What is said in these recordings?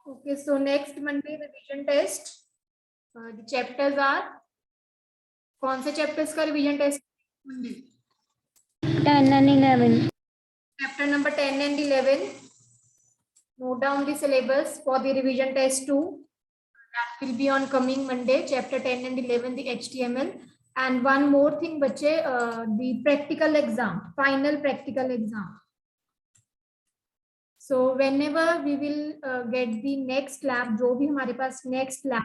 Okay, so next Monday revision test. The chapters are, कौन से chapters का revision test Monday? 10 and 11. Chapter number 10 and 11. Note down the syllabus for the revision test 2. That will be on coming Monday. Chapter 10 and 11, the HTML. And one more thing, बच्चे, the practical exam, final practical exam. So whenever we will get the next lab, जो भी हमारे पास next lab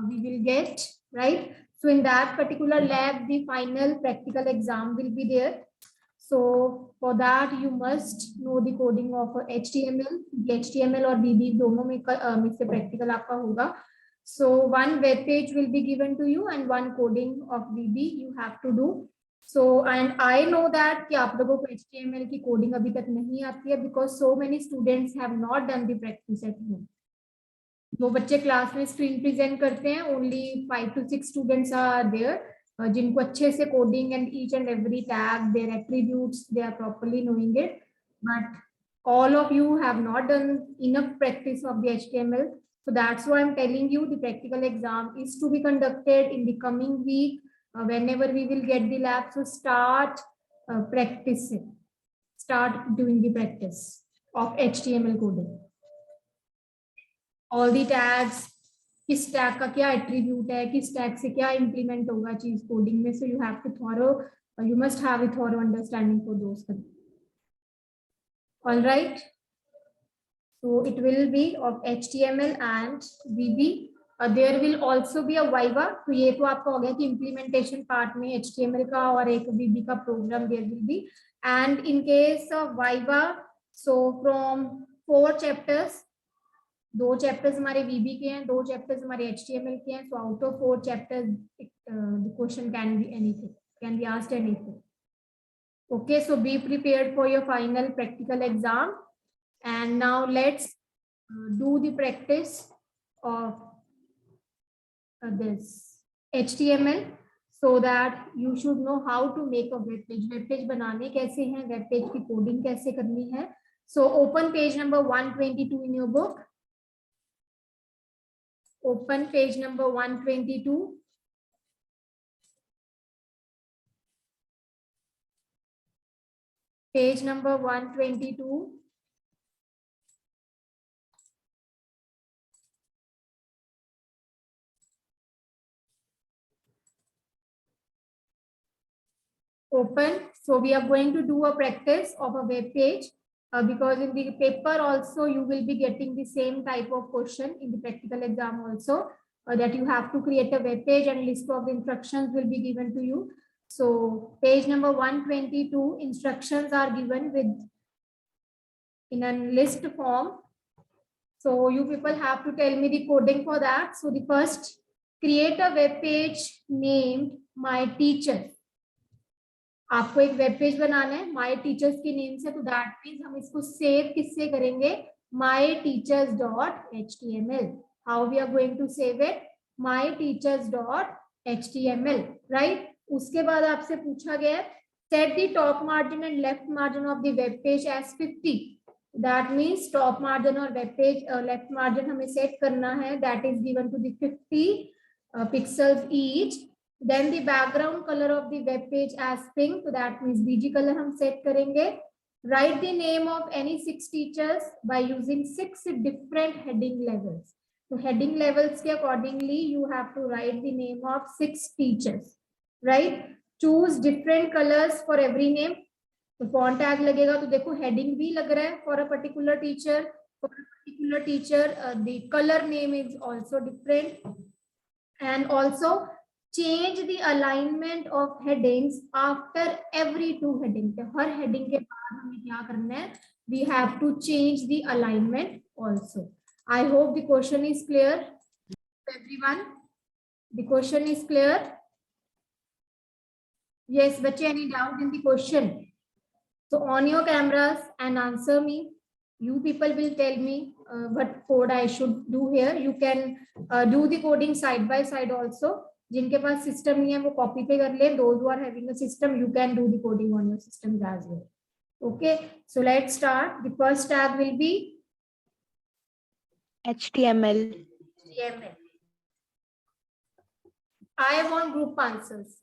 we will get, right? So in that particular lab, the final practical exam will be there. So for that, you must know the coding of HTML. The HTML और VB दोनों में से practical आपका होगा. So one web page will be given to you and one coding of VB you have to do. So and I know that कि आप लोगों को HTML की coding अभी तक नहीं आती है because so many students have not done the practice at home. वो बच्चे क्लास में स्क्रीन प्रेजेंट करते हैं, only 5 to 6 students are there जिनको अच्छे से coding and each and every tag, their attributes, they are properly knowing it. But all of you have not done enough practice of the HTML. So that's why I'm telling you the practical exam is to be conducted in the coming week. Whenever we will get the lab, so start practicing, start doing the practice of HTML coding. All the tags, किस tag का क्या attribute है, किस tag से क्या implement होगा चीज coding में. So you have to thorough, you must have a thorough understanding for those. All right. So it will be of HTML and VB. There will also be a Viva. तो ये तो आपका हो गया कि implementation part में HTML का और एक VB का program there will be. And in case of Viva, so from 4 chapters, 2 chapters हमारे VB के हैं, 2 chapters हमारे HTML के हैं. So out of 4 chapters, the question can be anything, can be asked anything. Okay, so be prepared for your final practical exam. And now let's do the practice of this HTML so that you should know how to make a web page. Web page बनाने कैसे हैं, web page की coding कैसे करनी है. So open page number 122 in your book. Open page number 122. Page number 122. Open. So we are going to do a practice of a web page because in the paper also you will be getting the same type of question in the practical exam also that you have to create a web page and list of the instructions will be given to you. So page number 122, instructions are given with in a list form. So you people have to tell me the coding for that. So the first, create a web page named My Teacher. आपको एक web page बनाना है my teachers के name से. तो that means हम इसको save किससे करेंगे, myteachers.html. How we are going to save it, myteachers.html, right. उसके बाद आपसे पूछा गया set the top margin and left margin of the web page as 50. That means top margin और वेब पेज लेफ्ट मार्जिन हमें set करना है, that is given to the 50 pixels each. Then the background color of the web page as pink, so that means BG color हम set करेंगे. Write the name of any 6 teachers by using 6 different heading levels. So heading levels के accordingly you have to write the name of 6 teachers, right? Choose different colors for every name. तो font tag लगेगा तो देखो heading भी लग रहा है for a particular teacher. For a particular teacher, the color name is also different. And also change the alignment of headings after every 2 heading. Her heading के बाद हमें क्या करना है, we have to change the alignment also. I hope the question is clear everyone. The question is clear. Yes बच्चे, any doubt in the question? So on your cameras and answer me. You people will tell me what code I should do here. You can do the coding side by side also. जिनके पास system नहीं है वो copy पे कर ले. Those who are having a system, you can do the coding on your systems as well. Okay, so let's start. The first tag will be HTML. HTML. I want group answers.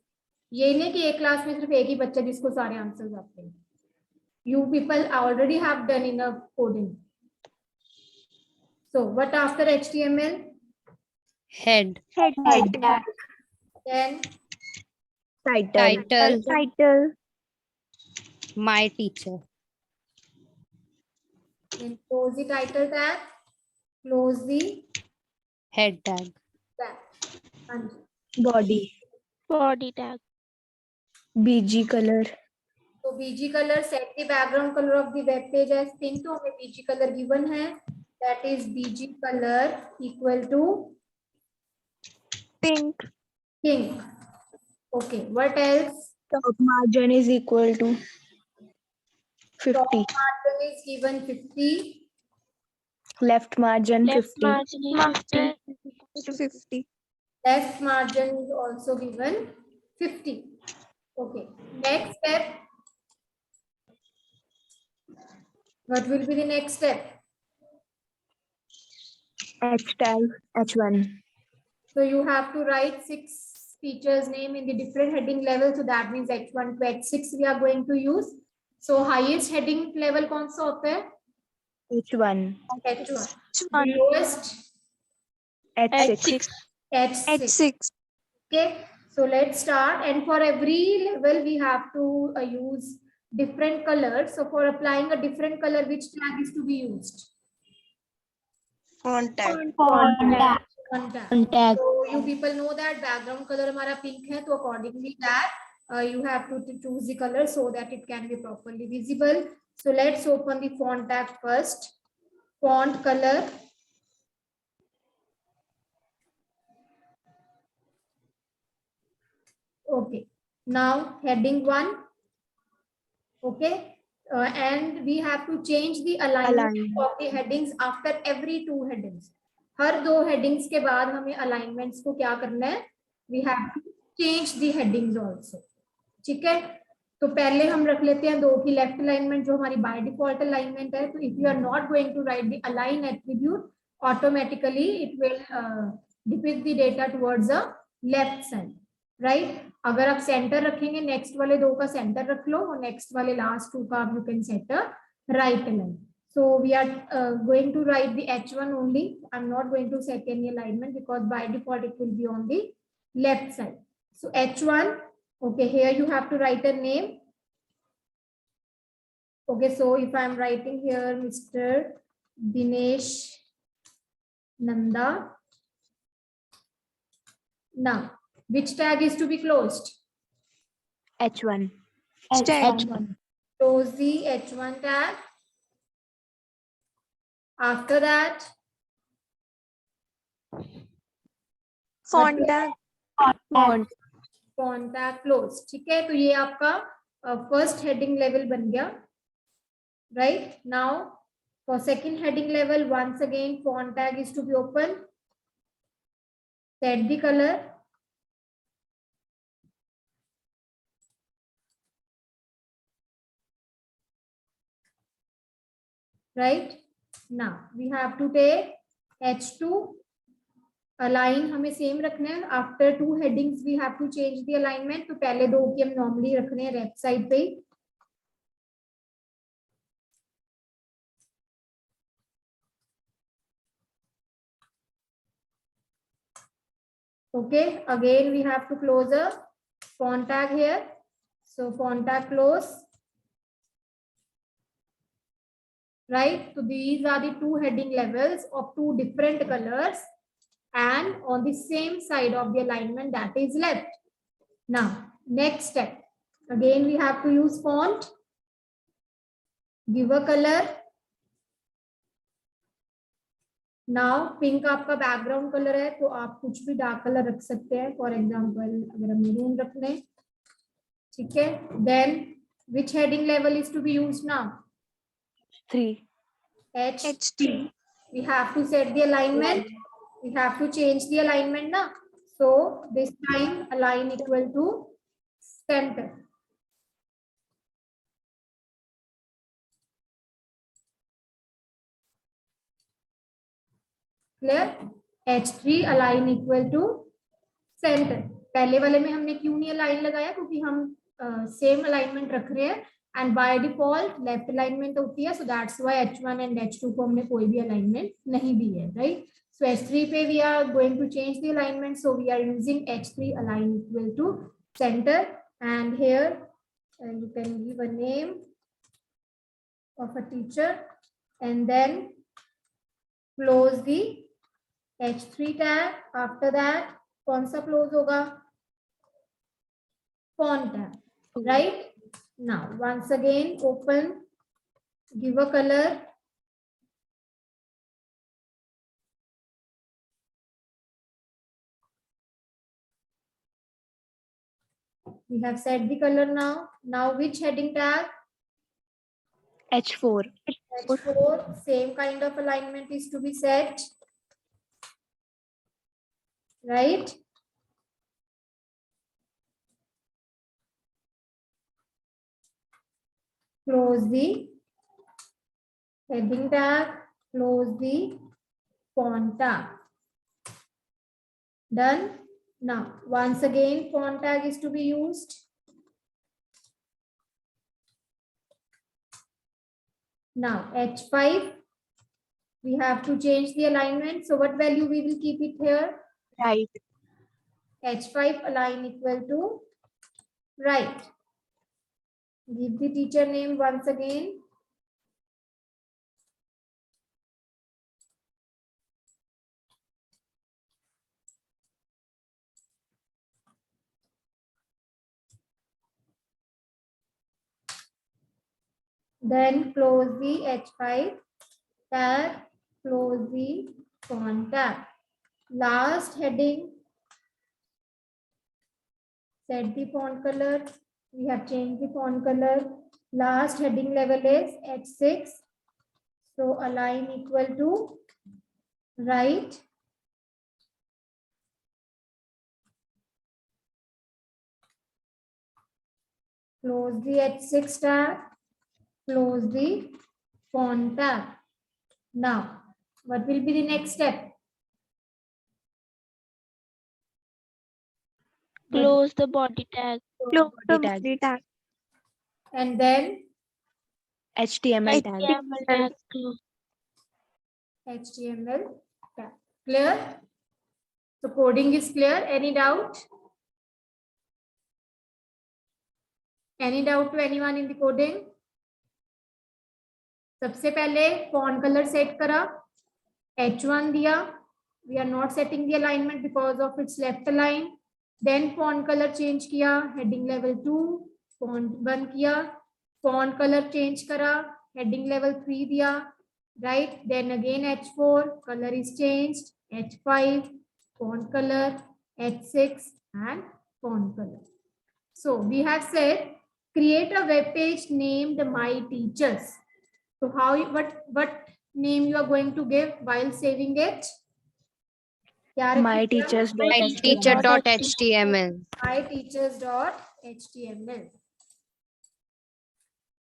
ये नहीं कि एक class में सिर्फ एक ही बच्चा जिसको सारे आंसर्स आते हैं. You people already have done enough coding. So what after HTML? Head. Then Title. My teacher. then close the title tag. Close the Head tag. tag. And Body tag. BG color. so BG color, set the background color of the web page as pink. तो हमें BG color given है. That is BG color equal to Pink. pink. Okay. What else? Top margin is equal to 50. Top margin is given 50. Left margin 50. Left margin is also given 50. Okay. Next step. What will be the next step? H tag H1. So you have to write 6 features name in the different heading level. So that means H1 to H6 we are going to use. So highest heading level कौन सा होता है? H1. H1. Lowest H6. H6. Okay. So let's start. And for every level we have to use different colors. So for applying a different color, which tag is to be used? Font tag. Font tag. So you people know that background color हमारा pink है, तो accordingly that you have to choose the color so that it can be properly visible. So let's open the font tag first. Font color. Okay. Now heading 1. Okay. And we have to change the alignment of the headings after every 2 headings. Her 2 headings के बाद हमें alignments को क्या करना है? We have to change the headings also. ठीक है? तो पहले हम रख लेते हैं 2 की left alignment जो हमारी by default alignment है. तो if you are not going to write the align attribute, automatically it will depict the data towards the left side. Right अगर आप सेंटर रखेंगे नेक्स्ट वाले 2 का सेंटर रख लो और नेक्स्ट वाले लास्ट 2 का आप you can set a right align. So we are going to write the H1 only. I'm not going to set any alignment because by default it will be on the left side. So H1. Okay, here you have to write a name. Okay, so if I'm writing here Mr. Dinesh Nanda. Now which tag is to be closed? H1. Close the H1 tag. After that, Font tag. Font tag closed. ठीक है, तो ये आपका first heading level बन गया. Right now, for second heading level, once again font tag is to be open. Set the color. Right now we have to take H2. Align हमें same रखना है. After 2 headings we have to change the alignment. तो पहले 2 की हम normally रखने हैं left side पे. Okay, again we have to close a font tag here. So font tag close. Right, so these are the 2 heading levels of 2 different colors and on the same side of the alignment that is left. Now next step, again we have to use font, give a color. Now pink आपका background color है तो आप कुछ भी dark color रख सकते हैं. For example अगर हम maroon रख लें, ठीक है. Then which heading level is to be used now? 3. H3. We have to set the alignment. We have to change the alignment now. So this time align equal to center. Clear? H3 align equal to centre. पहले वाले में हमने क्यों नहीं align लगाया? क्योंकि हम same alignment रख रहे हैं and by default left alignment होती है, so that's why H1 and H2 को हमने कोई भी अलाइनमेंट नहीं दी है, राइट? So H3 पे we are going to change the alignment, so we are using H3 align equal to center, and here you can give a name of a teacher and then close the H3 tag. After that कौन सा close होगा? Font tag, right? Now once again open, give a color. We have set the color now. Now which heading tag? H4. H4. Same kind of alignment is to be set, right? Close the heading tag, close the font tag. Done. Now once again font tag is to be used. Now H5, we have to change the alignment. So what value we will keep it here? Right. H5 align equal to right. Give the teacher name once again. Then close the H5 tag, close the font tag. Last heading, set the font color. We have changed the font color. Last heading level is H6. So align equal to right. Close the H6 tag, close the font tag. Now, what will be the next step? Close the body tag. Close the body tag. And then HTML tag. HTML tag. HTML tag. Clear? So coding is clear. Any doubt? Any doubt to anyone in the coding? सबसे पहले font color set करा, H1 दिया. We are not setting the alignment because of its left align. Then font color change किया, heading level 2, font 1 किया, font color change करा, heading level 3 दिया, right? Then again H4 color is changed, H5 font color, H6 and font color. So we have said create a web page named My Teachers. So how what name you are going to give while saving it? My teachers. My teacher.html. myteachers.html.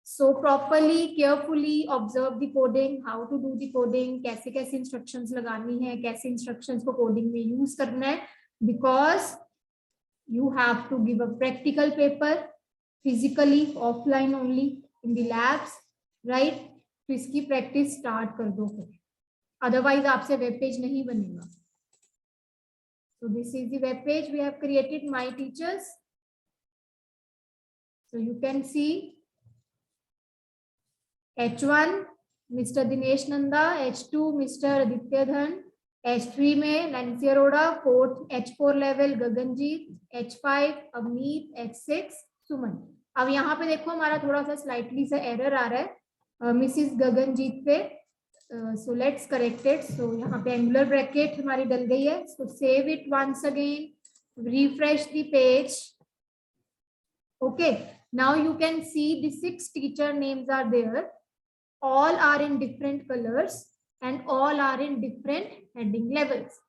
So properly, carefully observe the coding, how to do the coding, कैसे कैसे instructions लगानी है, कैसे instructions को coding में use करना है, because you have to give a practical paper physically, offline only in the labs, right? तो इसकी practice start कर दो फिर, otherwise आपसे web page नहीं बनेगा. So this is the web page we have created, My Teachers. So you can see H1 Mr. Dinesh Nanda, H2 Mr. Aditya Dhan, H3 में Nancy Arora, H4 level Gaganjeet, H5 Avneet, H6 सुमन. अब यहाँ पे देखो हमारा थोड़ा सा स्लाइटली सा error आ रहा है मिसिस गगनजीत पे. So let's correct it. So यहाँ पे angular bracket हमारी डल गई है. So save it once again, refresh the page. Okay, now you can see the 6 teacher names are there. All are in different colors and all are in different heading levels.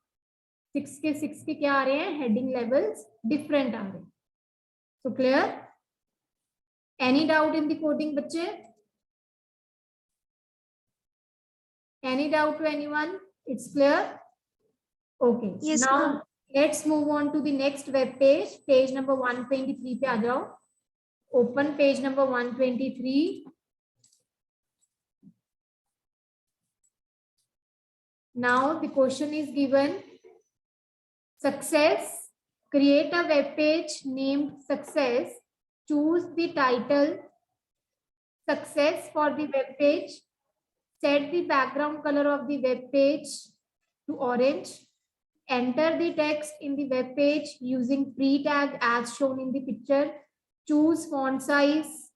6 के क्या आ रहे हैं? Heading levels different आ रहे हैं. So clear? Any doubt in the coding बच्चे? Any doubt to anyone? It's clear? Okay. Yes, Now ma'am. let's move on to the next web page. Page number 123 पे आ जाओ. Open page number 123. Now the question is given. Success. Create a web page named Success. Choose the title Success for the web page. Set the background color of the web page to orange. Enter the text in the web page using pre-tag as shown in the picture. Choose font size.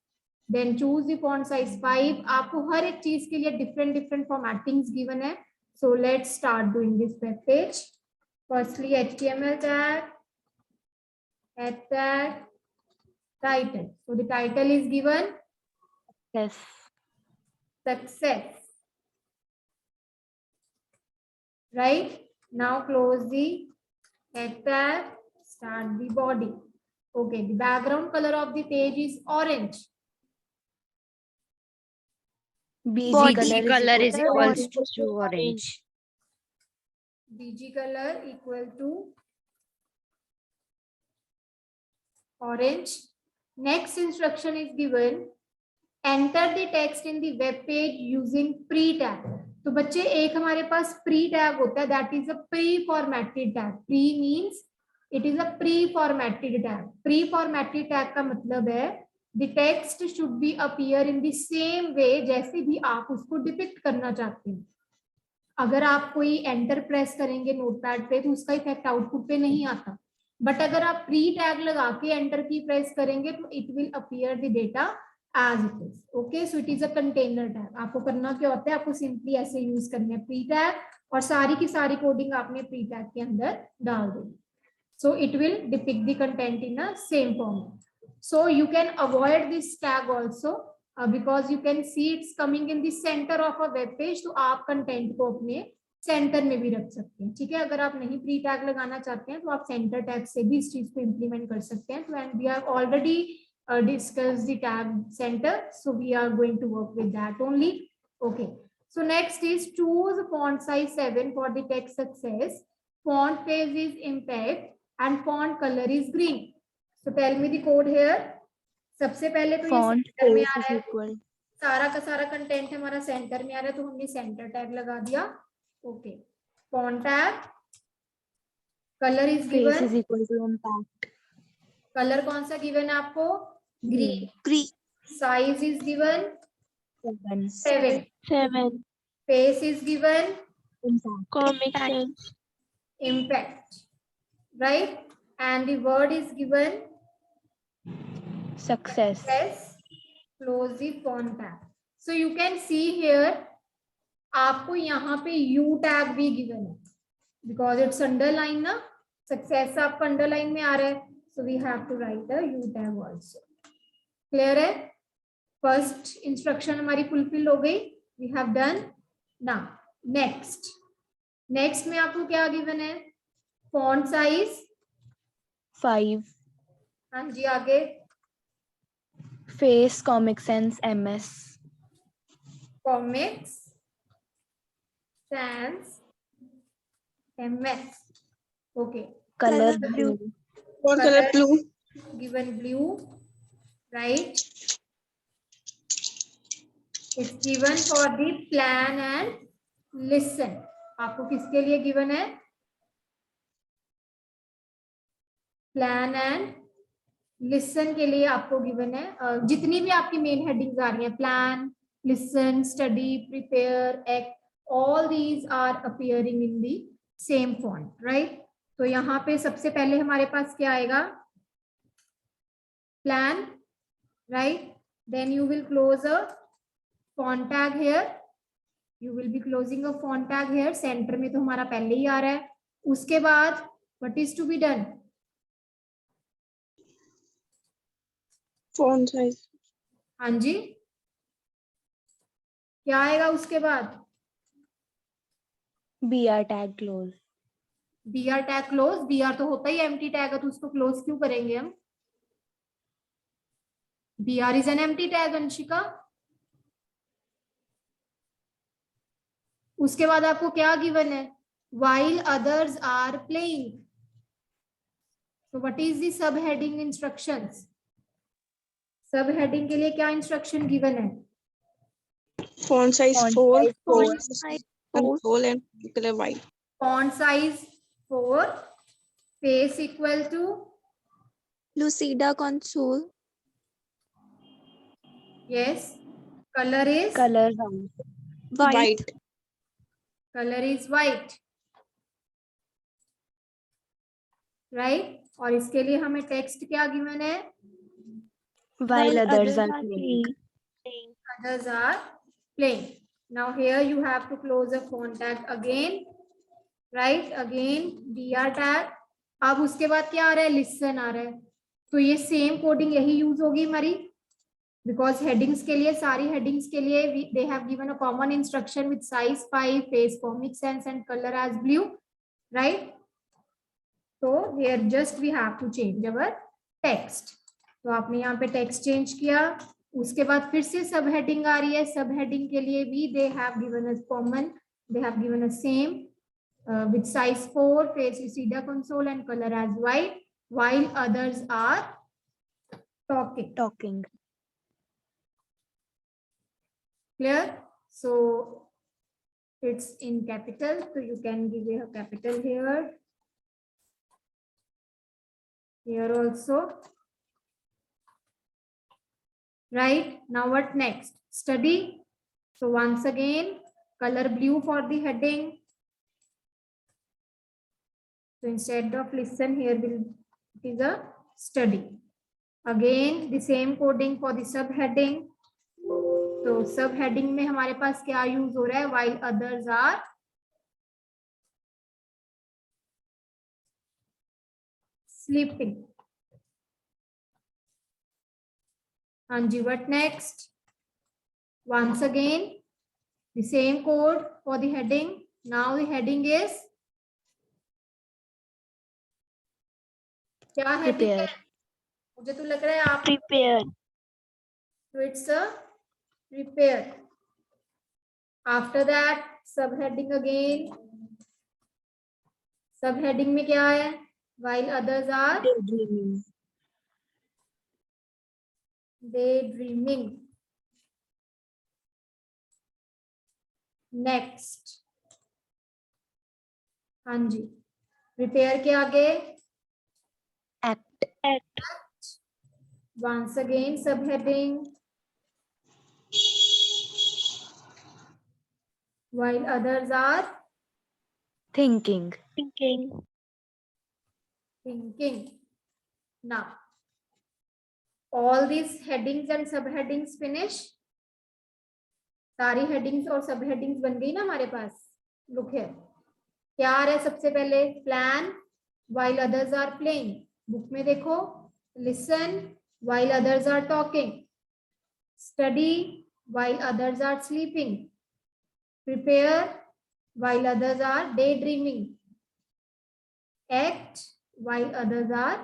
Then choose the font size 5. आपको हर एक चीज के लिए different formattings given है. So let's start doing this web page. Firstly, HTML tag, head tag, title. So the title is given Yes. Success. Right? Now close the head tag, start the body. Okay, the background color of the page is orange. BG Body color is equal equals to orange. BG color equal to orange. Next instruction is given. Enter the text in the web page using pre-tag. तो बच्चे एक हमारे पास pre-tag होता है, that is a pre-formatted tag. Pre means it is a pre-formatted tag. Pre-formatted tag का मतलब है the text should be appear in the same way जैसे भी आप उसको डिपिक्ट करना चाहते हैं. अगर आप कोई एंटर प्रेस करेंगे नोटपैड पे तो उसका इफेक्ट आउटपुट पे नहीं आता, बट अगर आप प्री टैग लगा के एंटर की प्रेस करेंगे तो it will appear the data as it is. Okay, so it is a container tag. आपको करना क्या होता है, आपको सिंपली ऐसे यूज करना है प्री टैग और सारी की सारी कोडिंग आपने प्री टैग के अंदर डाल देनी. So it will depict the content in a same format. So you can avoid this tag also because you can see it's coming in the center of a web page. तो आप content को अपने centre में भी रख सकते हैं. ठीक है, अगर आप नहीं प्री टैग लगाना चाहते हैं तो आप सेंटर टैग से भी इस चीज को इंप्लीमेंट कर सकते हैं. तो and we are already discuss the tag centre, so we are going to work with that only. Okay, so next is choose font size 7 for the text success. Font page is impact and font colour is green. So tell me the code here. सबसे पहले तो ये centre में आ रहा है, सारा का सारा कंटेंट हमारा सेंटर में आ रहा है तो हमने सेंटर टैग लगा दिया. Okay, font tag, colour is given, colour कौन सा गिवन है आपको, green. Size is given 7. Face is given impact, right? And the word is given success. Close the font tag. So you can see here आपको यहाँ पे U tag भी given है because it's underline ना, success आपका underline में आ रहा है, so we have to write the U tag also. Clear है? First instruction हमारी fulfill हो गई, we have done. Now next में आपको क्या given है, font size 5. हाँ जी, आगे face Comic Sans MS. Comic Sans MS. Okay. Color blue. Color blue. Given blue, right? It's given for the plan and listen. आपको किसके लिए given है? Plan and लिसन के लिए आपको गिवन है. जितनी भी आपकी मेन हेडिंग्स आ रही हैं, plan, listen, study, prepare, act, all these are appearing in the same font, right? तो यहाँ पे सबसे पहले हमारे पास क्या आएगा, plan, right? Then you will close a font tag here, you will be closing a font tag here. Centre में तो हमारा पहले ही आ रहा है. उसके बाद what is to be done, font size. हाँ जी, क्या आएगा उसके बाद, BR tag close. BR tag close. BR तो होता ही एम्प्टी टैग है तो उसको क्लोज क्यों करेंगे हम, BR is an empty tag. Anshika, उसके बाद आपको क्या गिवन है, while others are playing. So what is the subheading instructions? Subheading के लिए क्या instruction given है? Font size Font 4. size 4. Console and color white. Font size 4. Face equal to, Lucida console. yes. Color is? Color round. White. Color is white. Right? और इसके लिए हमें text क्या given है? While others are playing. Others are playing. Now here you have to close a font tag again. Right? Again BR tag. अब उसके बाद क्या आ रहा है? Listen आ रहा है. तो ये सेम कोडिंग यही यूज होगी हमारी, बिकॉज हेडिंग्स के लिए, सारी हेडिंग्स के लिए they have given a common instruction with size 5, face comic sans and colour as blue, right? तो here just we have to change our text. तो आपने यहाँ पे टेक्स्ट चेंज किया, उसके बाद फिर से सब हेडिंग आ रही है. सब हेडिंग के लिए भी दे have given a common, they have given a same with size 4, face Lucida console and color as white, while others are talking. Clear? So it's in capital, so you can give a capital here. Here also. Right? Now what next? Study. So once again, color blue for the heading. So instead of listen, here it is a study. Again, the same coding for the subheading. तो सब heading में हमारे पास क्या use हो रहा है? while others are sleeping. हाँ जी, what next? Once again, the same code for the heading. Now the heading is क्या heading है? मुझे तो लग रहा है आप Prepare. So it's a prepare. After that, subheading again. Subheading में क्या है? While others are daydreaming. Next. हाँ जी. Prepare के आगे Act. once again subheading. While others are Thinking. Now, all these headings and subheadings finish. सारी headings और subheadings बन गई ना हमारे पास. Look here. क्या आ रहा है सबसे पहले? Plan while others are playing. Book में देखो. Listen while others are talking. Study while others are sleeping. Prepare while others are daydreaming. Act while others are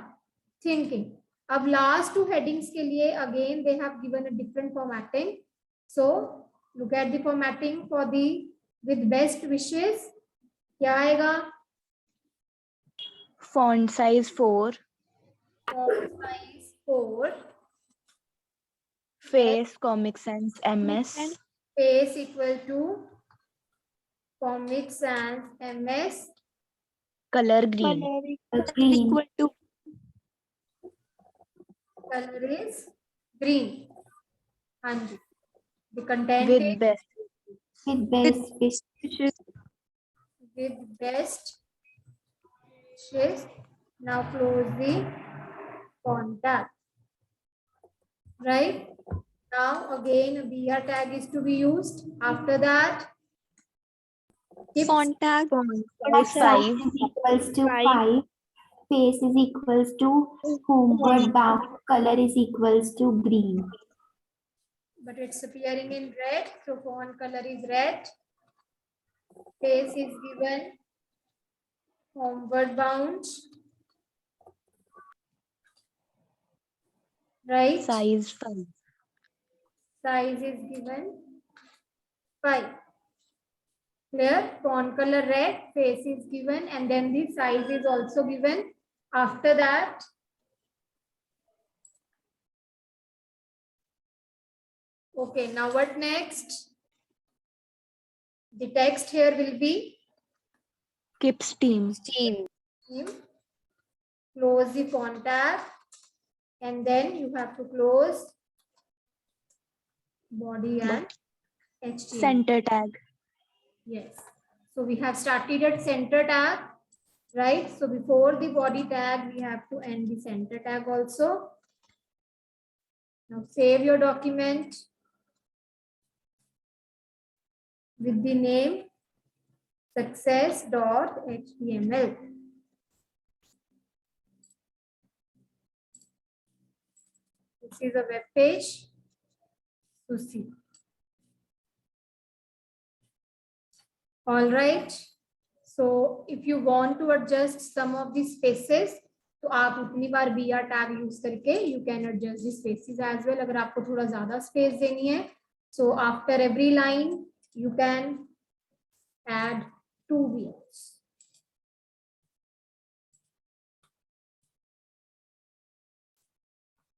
thinking. अब last two headings के लिए again they have given a different formatting. So look at the formatting for the with best wishes. क्या आएगा? Font size 4. Font size 4. Face Comic Sans MS. Face equal to Comic Sans MS. Color green. Equal to. Color is green. हाँ जी. The content With is best. With best wishes. with best wishes. Now close the contact. Right? Now again a BR tag is to be used. After that, keep Font tag. Size Is equals to 5, face is equals to homeward bound, color is equals to green. but it's appearing in red, so font color is red. Face is given homeward bound. Right? size 5. Size is given 5. Clear? Font color red, face is given, and then the size is also given. After that, okay, now what next? The text here will be Kips team. team. Close the font tab, and then you have to close body and HTML. Center tag. Yes. So we have started at center tag, right? So before the body tag, we have to end the center tag also. Now save your document with the name success.html. This is a web page to see. All right. So if you want to adjust some of the spaces, तो आप उतनी बार BR tag use करके you can adjust the spaces as well. अगर आपको थोड़ा ज़्यादा space देनी है, so after every line you can add 2 BRs.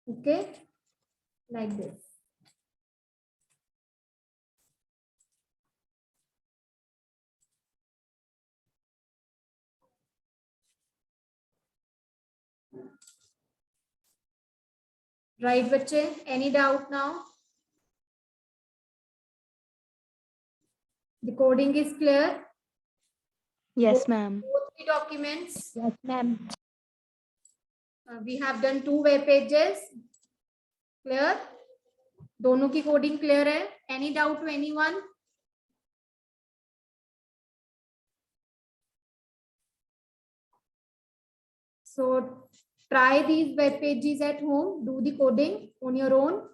Okay, like this. Right, बच्चे? Any doubt now? The coding is clear. Yes, ma'am. Both the documents. Yes, ma'am. We have done 2 web pages. Clear? दोनों की coding clear है? Any doubt to anyone? So try these web pages at home. Do the coding on your own.